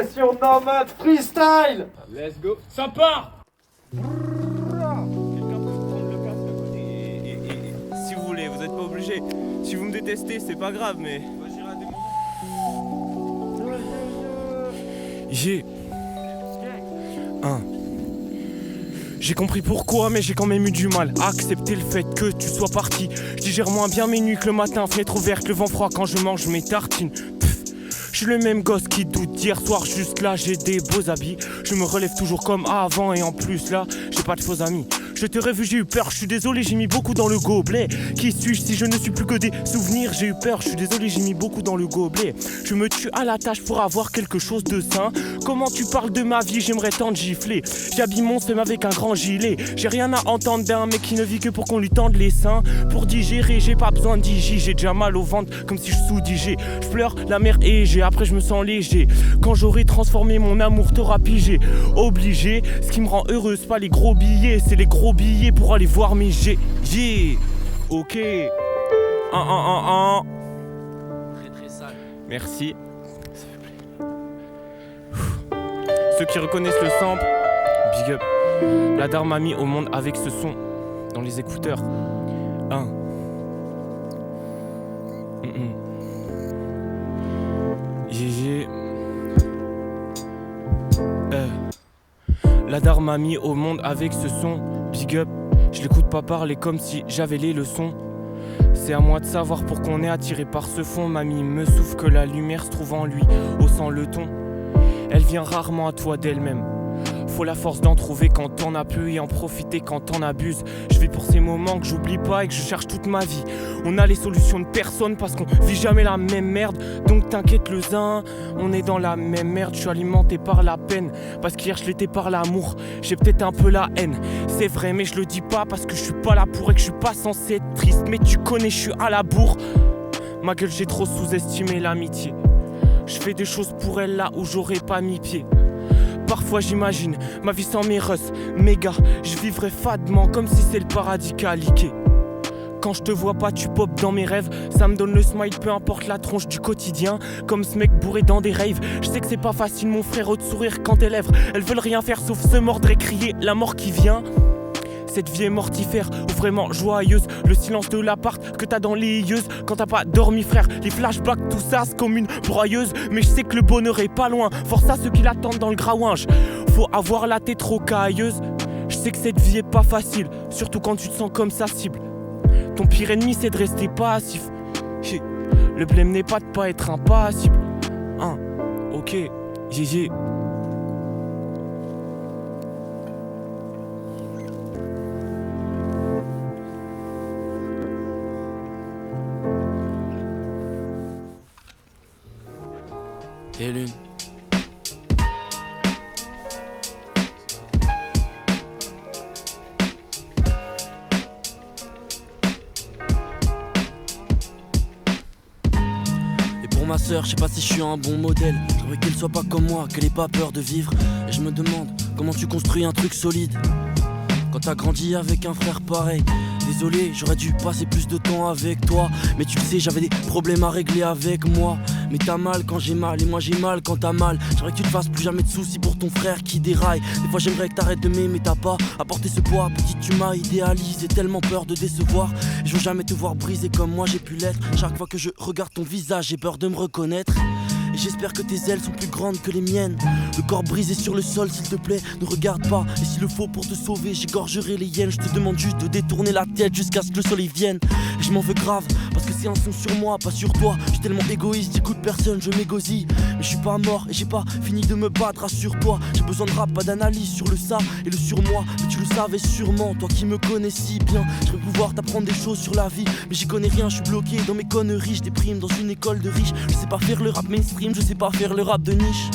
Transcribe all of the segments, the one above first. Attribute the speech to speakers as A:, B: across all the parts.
A: Session nomade freestyle.
B: Let's go. Ça part.
C: Quelqu'un peut prendre le casque à côté et si vous voulez, vous êtes pas obligé. Si vous me détestez, c'est pas grave, mais moi j'irai à des moments. J'ai compris pourquoi, mais j'ai quand même eu du mal à accepter le fait que tu sois parti. Je digère moins bien mes nuits que le matin, fenêtre ouverte, le vent froid quand je mange mes tartines. Je suis le même gosse qui doute d'hier soir, juste là j'ai des beaux habits. Je me relève toujours comme avant et en plus là, j'ai pas de faux amis. Je t'aurais vu, j'ai eu peur, je suis désolé, j'ai mis beaucoup dans le gobelet. Qui suis-je si je ne suis plus que des souvenirs? J'ai eu peur, je suis désolé, j'ai mis beaucoup dans le gobelet. Je me tue à la tâche pour avoir quelque chose de sain. Comment tu parles de ma vie, j'aimerais tant te gifler. J'habille mon seum avec un grand gilet. J'ai rien à entendre d'un mec qui ne vit que pour qu'on lui tende les seins. Pour digérer, j'ai pas besoin d'IG, j'ai déjà mal au ventre comme si je sous-digé. Je pleure la mer et j'ai, après je me sens léger. Quand j'aurai transformé mon amour, t'auras pigé. Obligé, ce qui me rend heureux, c'est pas les gros billets, c'est les gros billets pour aller voir mes G. Ok.
B: Très sale.
C: Merci. Ça fait plaisir. Ceux qui reconnaissent le sample, big up. La dame m'a mis au monde avec ce son dans les écouteurs. La dame m'a mis au monde avec ce son, big up. Je l'écoute pas parler comme si j'avais les leçons. C'est à moi de savoir pourquoi on est attiré par ce fond. Mamie me souffle que la lumière se trouve en lui, haussant le ton. Elle vient rarement à toi d'elle-même. Faut la force d'en trouver quand t'en as peu et en profiter quand t'en abuses. Je vis pour ces moments que j'oublie pas et que je cherche toute ma vie. On a les solutions de personne parce qu'on vit jamais la même merde. Donc t'inquiète le zin, on est dans la même merde. Je suis alimenté par la peine parce qu'hier je l'étais par l'amour. J'ai peut-être un peu la haine, c'est vrai mais je le dis pas parce que je suis pas là pour et que je suis pas censé être triste. Mais tu connais, je suis à la bourre. Ma gueule, j'ai trop sous-estimé l'amitié. Je fais des choses pour elle là où j'aurais pas mis pied. Parfois j'imagine ma vie sans mes russes, mes gars, je vivrais fadement comme si c'est le paradis caliqué. Quand je te vois pas, tu pop dans mes rêves. Ça me donne le smile, peu importe la tronche du quotidien. Comme ce mec bourré dans des raves. Je sais que c'est pas facile mon frère de sourire quand tes lèvres elles veulent rien faire sauf se mordre et crier la mort qui vient. Cette vie est mortifère ou vraiment joyeuse. Le silence de l'appart que t'as dans les yeux quand t'as pas dormi frère. Les flashbacks tout ça c'est comme une broyeuse. Mais je sais que le bonheur est pas loin. Force à ceux qui l'attendent dans le grawinge. Faut avoir la tête rocailleuse. Je sais que cette vie est pas facile, surtout quand tu te sens comme sa cible. Ton pire ennemi c'est de rester passif. Le blême n'est pas de pas être impassible. Ok, GG.
B: Et l'une. Et pour ma sœur, je sais pas si je suis un bon modèle. J'aimerais qu'elle soit pas comme moi, qu'elle ait pas peur de vivre. Et je me demande comment tu construis un truc solide quand t'as grandi avec un frère pareil. Désolé, j'aurais dû passer plus de temps avec toi. Mais tu le sais, j'avais des problèmes à régler avec moi. Mais t'as mal quand j'ai mal et moi j'ai mal quand t'as mal. J'aimerais que tu te fasses plus jamais de soucis pour ton frère qui déraille. Des fois j'aimerais que t'arrêtes de m'aimer, t'as pas apporté ce poids. Petite tu m'as idéalisé, tellement peur de décevoir. Et je veux jamais te voir briser comme moi j'ai pu l'être. Chaque fois que je regarde ton visage, j'ai peur de me reconnaître. Et j'espère que tes ailes sont plus grandes que les miennes. Le corps brisé sur le sol, s'il te plaît, ne regarde pas. Et s'il le faut pour te sauver, j'égorgerai les hyènes. Je te demande juste de détourner la tête jusqu'à ce que le soleil vienne. Et je m'en veux grave, parce que c'est un son sur moi, pas sur toi. Je suis tellement égoïste, j'écoute personne, je m'égosille. Mais je suis pas mort et j'ai pas fini de me battre, rassure-toi. J'ai besoin de rap, pas d'analyse sur le ça et le surmoi. Mais tu le savais sûrement, toi qui me connais si bien. Je vais pouvoir t'apprendre des choses sur la vie, mais j'y connais rien, je suis bloqué dans mes conneries. Je déprime dans une école de riches. Je sais pas faire le rap mainstream, je sais pas faire le rap de niche.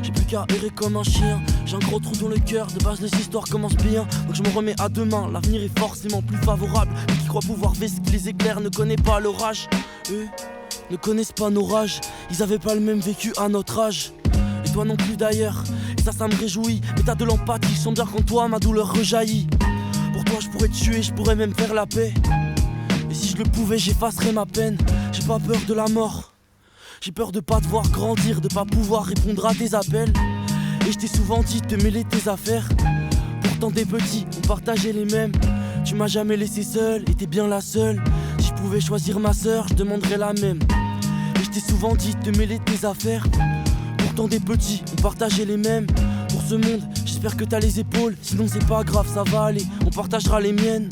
B: J'ai plus qu'à errer comme un chien. J'ai un gros trou dans le cœur, de base les histoires commencent bien. Donc je me remets à demain, l'avenir est forcément plus favorable. Mais qui croit pouvoir ver ce qui les éclaire ne connaît pas l'orage. Eux ne connaissent pas nos rages, ils avaient pas le même vécu à notre âge. Et toi non plus d'ailleurs, et ça me réjouit. Mais t'as de l'empathie, je sens bien qu'en toi ma douleur rejaillit. Pour toi je pourrais te tuer, je pourrais même faire la paix. Et si je le pouvais j'effacerais ma peine. J'ai pas peur de la mort, J'ai peur de pas te voir grandir, de pas pouvoir répondre à tes appels. Et je t'ai souvent dit de te mêler tes affaires. Pourtant des petits, on partageait les mêmes. Tu m'as jamais laissé seul, et t'es bien la seule. Si je pouvais choisir ma sœur, je demanderais la même. Et je t'ai souvent dit de te mêler tes affaires. Pourtant des petits, on partageait les mêmes. Pour ce monde, j'espère que t'as les épaules. Sinon c'est pas grave, ça va aller, on partagera les miennes.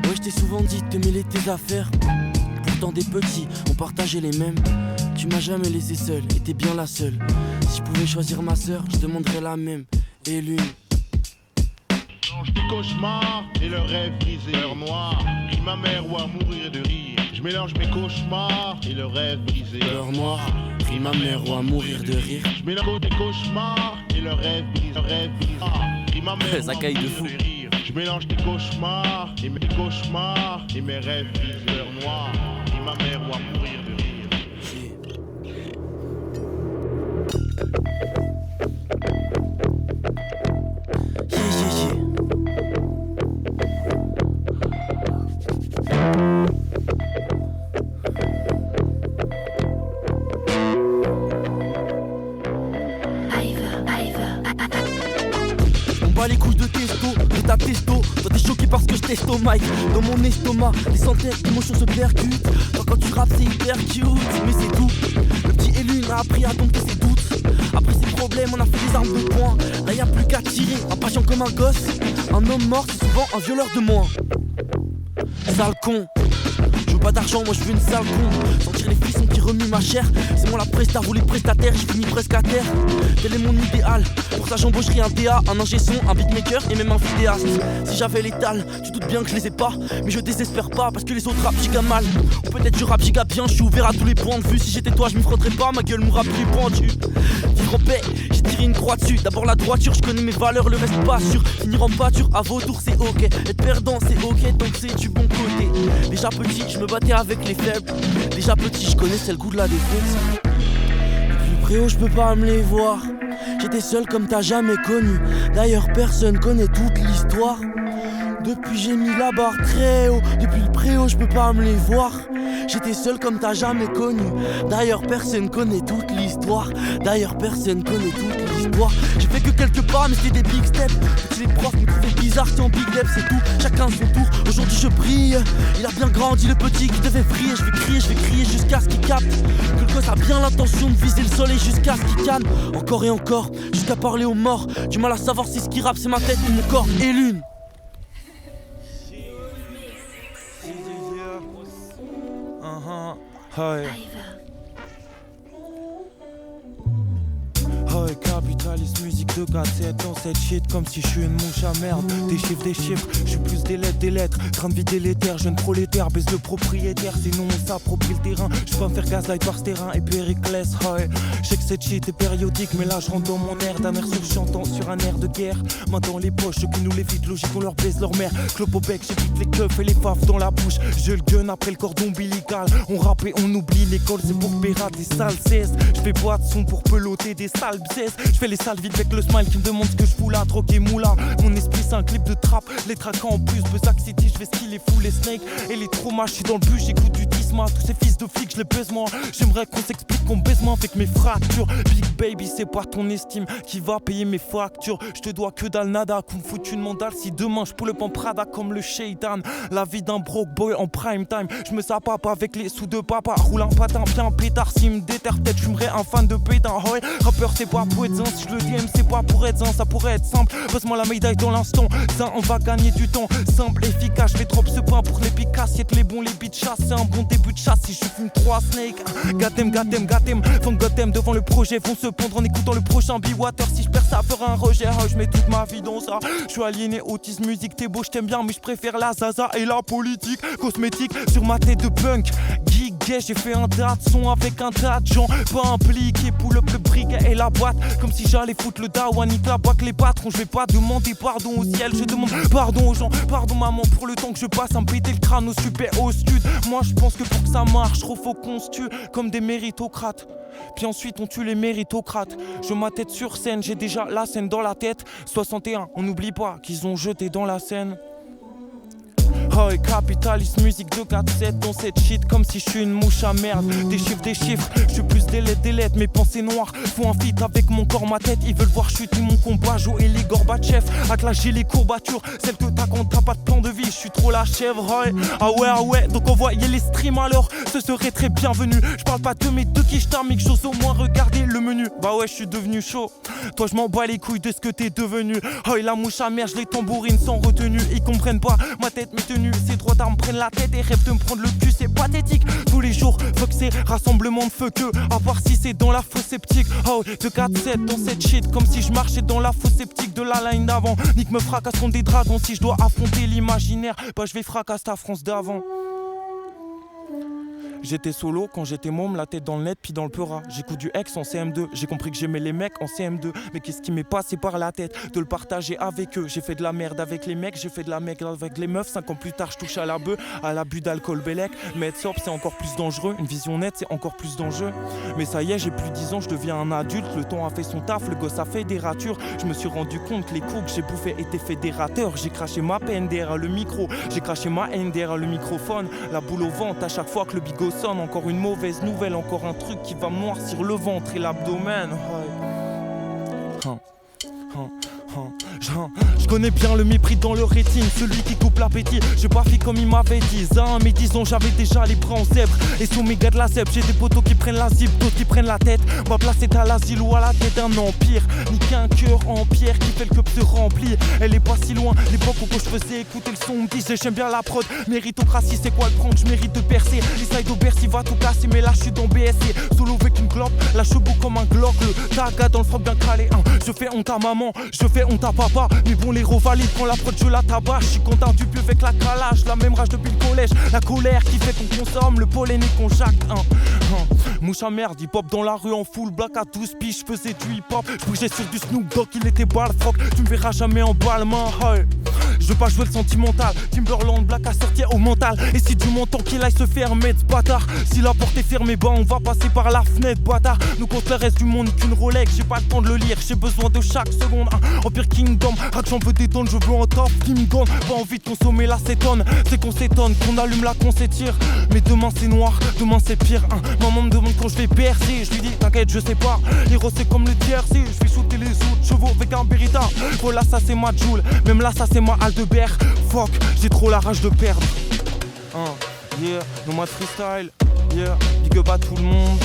B: Ouais, je t'ai souvent dit de te mêler tes affaires. Pourtant des petits, on partageait les mêmes. Tu m'as jamais laissé seul, et t'es bien la seule. Si je pouvais choisir ma sœur, je demanderais la même. Et l'une.
D: Je des cauchemars et le rêve brisé, l'heure noire. Crie ma mère ou à mourir de rire. Je mélange mes cauchemars et le rêve brisé,
B: l'heure noire. Crie ma mère ou à mourir de rire.
D: Je mélange mes cauchemars et le rêve brisé, Crie ma mère
B: ça caille de fou.
D: Rire. Je mélange tes cauchemars et mes cauchemars et mes rêves brisés, l'heure noire. Crie ma mère ou à mourir de rire.
B: On bat les couilles de testo, de ta testo. Toi t'es choqué parce que je teste au mic. Dans mon estomac, des centaines d'émotions se percutent. Toi quand tu rappes c'est hyper cute, mais c'est tout. Le petit élu a appris à dompter ses doutes. Après ses problèmes on a fait des armes de poing. Là y'a plus qu'à tirer, impatient comme un gosse. Un homme mort c'est souvent un violeur de moins. Sale con. Je veux pas d'argent, moi je veux une sale con. Sentir les frissons qui remuent ma chair. C'est moi la presta, vous les prestataires, je finis presque à terre. Tel est mon idéal, pour ça j'embaucherai un DA, un ingé son, un beatmaker et même un vidéaste. Si j'avais l'étal, tu doutes bien que je les ai pas. Mais je désespère pas parce que les autres rappent giga mal. Ou peut-être je rappe giga bien, je suis ouvert à tous les points de vue. Si j'étais toi je m'y frotterais pas, ma gueule mourra plus pendue. Vivre en paix, j'ai tiré une croix dessus. D'abord la droiture, je connais mes valeurs, le reste pas sûr. Finir en pâture, à vos tours c'est ok. Être perdant c'est ok, donc c'est du bon côté. Déjà petit, je me battais avec les faibles. Déjà petit, je connaissais le goût de la défaite. Depuis le préau, je peux pas me les voir. J'étais seul comme t'as jamais connu. D'ailleurs, personne connaît toute l'histoire. Depuis, j'ai mis la barre très haut. Depuis le préau, je peux pas me les voir. J'étais seul comme t'as jamais connu. D'ailleurs, personne connaît toute l'histoire. D'ailleurs, personne connaît toute l'histoire. J'ai fait que quelques pas, mais c'était des big steps. Tous les profs me trouvaient bizarre, c'est en big dep, c'est tout. Chacun son tour. Aujourd'hui, je brille. Il a bien grandi, le petit qui devait vriller. Je vais crier jusqu'à ce qu'il capte. Que le gosse a bien l'intention de viser le soleil jusqu'à ce qu'il calme. Encore et encore, jusqu'à parler aux morts. Du mal à savoir si ce qui rappe, c'est ma tête ou mon corps. Et l'une.
C: Hey. Hey, capitaliste, musique de 4-7 dans cette shit comme si je suis une mouche à merde. Des chiffres, je suis plus des lettres. Train de vider les terres, jeune prolétaire, baisse le propriétaire, sinon on s'approprie le terrain. Je peux me faire gaslight par ce terrain et Périclès, hey. Je sais que cette shit est périodique, mais là je rentre dans mon air d'un air surchantant sur un air de guerre. Main dans les poches, ceux qui nous les vident, logique, on leur baise leur mère. Clope au bec, j'évite les keufs et les faves dans la bouche. Je le gun après le cordon ombilical. On rappe et on oublie l'école, c'est pour pérate, les sales cesses. Je fais boîte son pour peloter des sales bzesses. Je fais les salles vides avec le smile qui me demande ce que je fous là, drogue et moula. Mon esprit c'est un clip de trap, les traquants en plus. Besac City, je vais skiller fou les snakes et les traumas. Je suis dans le bus, j'écoute du Disma. Tous ces fils de flics, je les baise moi. J'aimerais qu'on s'explique, qu'on baise moi avec mes fractures. Big baby, c'est pas ton estime qui va payer mes factures. Je te dois que dalle nada, qu'on me foute une mandale. Si demain je pull up en Prada comme le Shaitan. La vie d'un broke boy en prime time. Je me sapape avec les sous de papa. Roule un patin, bien pétard. Si me déterre, peut-être j'fumerais un fan de pétain. Ouais, rappeur c'est pas pour être zin. Si je le DM c'est pas pour être zin. Ça pourrait être simple, passe-moi la médaille dans l'instant. Zin, on va gagner du temps. Simple, efficace, je fais trop ce pain pour l'efficace. Y'a que les bons, les beats chasse. C'est un bon début de chasse si je fume 3 snakes. Gatem, Van Gotham devant le projet. Vont se pondre en écoutant le prochain Be-Water. Si je perds ça fera un rejet. Je mets toute ma vie dans ça. Je suis aliéné, autisme, musique, t'es beau, je t'aime bien. Mais je préfère la zaza et la politique. Cosmétique sur ma tête de punk. Geek, j'ai fait un tas de son avec un tas de gens. Pas impliqué, pull up le briquet et la boîte. Comme si j'allais foutre le dawa, nique la boîte, les patrons. Je vais pas demander pardon au ciel. Je demande pardon aux gens. Pardon maman pour le temps que je passe à me péter le crâne au super au stud. Moi je pense que pour que ça marche, trop faut qu'on se tue comme des méritocrates. Puis ensuite on tue les méritocrates. Je ma tête sur scène, j'ai déjà la scène dans la tête. 61, on n'oublie pas qu'ils ont jeté dans la Seine. Oh, et capitaliste, musique de 4-7 dans cette shit comme si je suis une mouche à merde. Des chiffres, je suis plus des lettres, mes pensées noires font un feat avec mon corps, ma tête. Ils veulent voir chuter mon combat, jouer les Gorbatchev, atlager les courbatures, celles que t'as quand t'as pas de plan de vie. Je suis trop la chèvre, ouais. Ah ouais, donc envoyez les streams alors, ce serait très bienvenu. Je parle pas de mes deux quiches mais que j'ose au moins regarder le menu. Bah ouais, je suis devenu chaud. Toi, je m'en bats les couilles de ce que t'es devenu. Oh, et la mouche à merde, je les tambourine sans retenue. Ils comprennent pas ma tête, mes tenues. Ces droits d'armes prennent la tête et rêvent de me prendre le cul, c'est pathétique. Tous les jours, fuck c'est rassemblement de feu que, à part si c'est dans la fosse sceptique. Oh, de 4-7 dans cette shit, comme si je marchais dans la fosse sceptique de la line d'avant. Nick me fracasseront des dragons si je dois affronter l'imaginaire. Bah, je vais fracasser ta France d'avant. J'étais solo quand j'étais môme, la tête dans le net puis dans le peura. J'écoute du ex en CM2, j'ai compris que j'aimais les mecs en CM2. Mais qu'est-ce qui m'est passé par la tête de le partager avec eux. J'ai fait de la merde avec les mecs, j'ai fait de la merde avec les meufs. 5 ans plus tard je touche à la bœuf, à l'abus d'alcool Bélec. Mais être sobre c'est encore plus dangereux, une vision nette c'est encore plus d'enjeux. Mais ça y est, j'ai plus 10 ans, je deviens un adulte. Le temps a fait son taf, le gosse a fait des ratures. Je me suis rendu compte que les coups que j'ai bouffés étaient fédérateurs. J'ai craché ma peine derrière le micro, j'ai craché ma haine derrière le microphone. La boule au ventre à chaque fois que le bigot sonne. Encore une mauvaise nouvelle, encore un truc qui va me noircir le ventre et l'abdomen. Je connais bien le mépris dans le rétine, celui qui coupe l'appétit. J'ai pas fait comme il m'avait dit, mais disons j'avais déjà les bras en zèbre. Et sous mes gars de la zèbre, j'ai des potos qui prennent la zip, d'autres qui prennent la tête. Ma place est à l'asile ou à la tête d'un empire. Ni qu'un cœur en pierre qui fait le cup se remplit. Elle est pas si loin, l'époque où je faisais écouter le son me disait j'aime bien la prod. Méritocratie c'est quoi le prendre, je mérite de percer. Les sides au Bercy va tout casser, mais là je suis dans BSC. Solo avec une clope, la chevaux comme un Glock. Le taga dans le froc bien calé. Je fais honte à maman, je fais honte à papa. Mais bon les revalides quand la prod je la tabache. Je suis content du pieu avec la calage, la même rage depuis le collège. La colère qui fait qu'on consomme, le pollen et qu'on jacte. Mouche à merde, hip hop dans la rue en full black à 12 piges, je faisais du hip hop. Je bougeais sur du Snoop Dogg, il était balfrock. Tu me verras jamais en balmain. Je veux pas jouer le sentimental. Timberland Black a sorti au mental. Et si du montant qu'il aille se fermer ce bâtard. Si la porte est fermée, bah on va passer par la fenêtre, bâtard. Nous contre le reste du monde qu'une Rolex. J'ai pas le temps de le lire, j'ai besoin de chaque seconde. Empire Kingdom, j'en veux des tonnes, je veux un top qui me donne. Pas envie de consommer l'acétone. C'est qu'on s'étonne, qu'on allume là, qu'on s'étire. Mais demain c'est noir, demain c'est pire. Maman me demande quand je vais percer. Je lui dis t'inquiète, je sais pas. L'héros c'est comme le TRC. Je vais shooter les autres chevaux avec un Beretta. Voilà, ça c'est ma Joule. Même là, ça c'est ma Aldebert. Fuck, j'ai trop la rage de perdre. Yeah, no mode freestyle. Yeah, big up à tout le monde.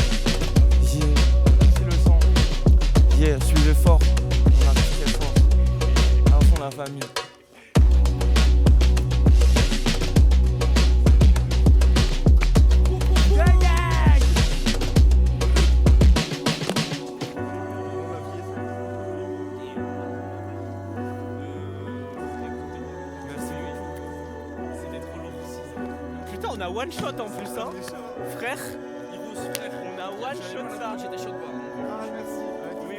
C: Yeah, c'est le sang. Yeah, suivez fort. On a très fort. À fond la famille.
E: On a one shot en plus, hein. Frère, on a one shot ça.
A: Ah, merci.
E: Oui,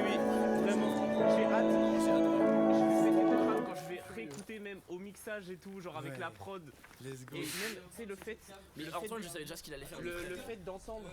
E: vraiment. J'ai hâte. Je vais péter de crâne quand je vais réécouter même au mixage et tout, genre avec la prod.
A: Let's go.
E: Et même, tu sais, le fait.
B: Mais Antoine, je savais déjà ce qu'il allait faire.
E: Le fait d'entendre.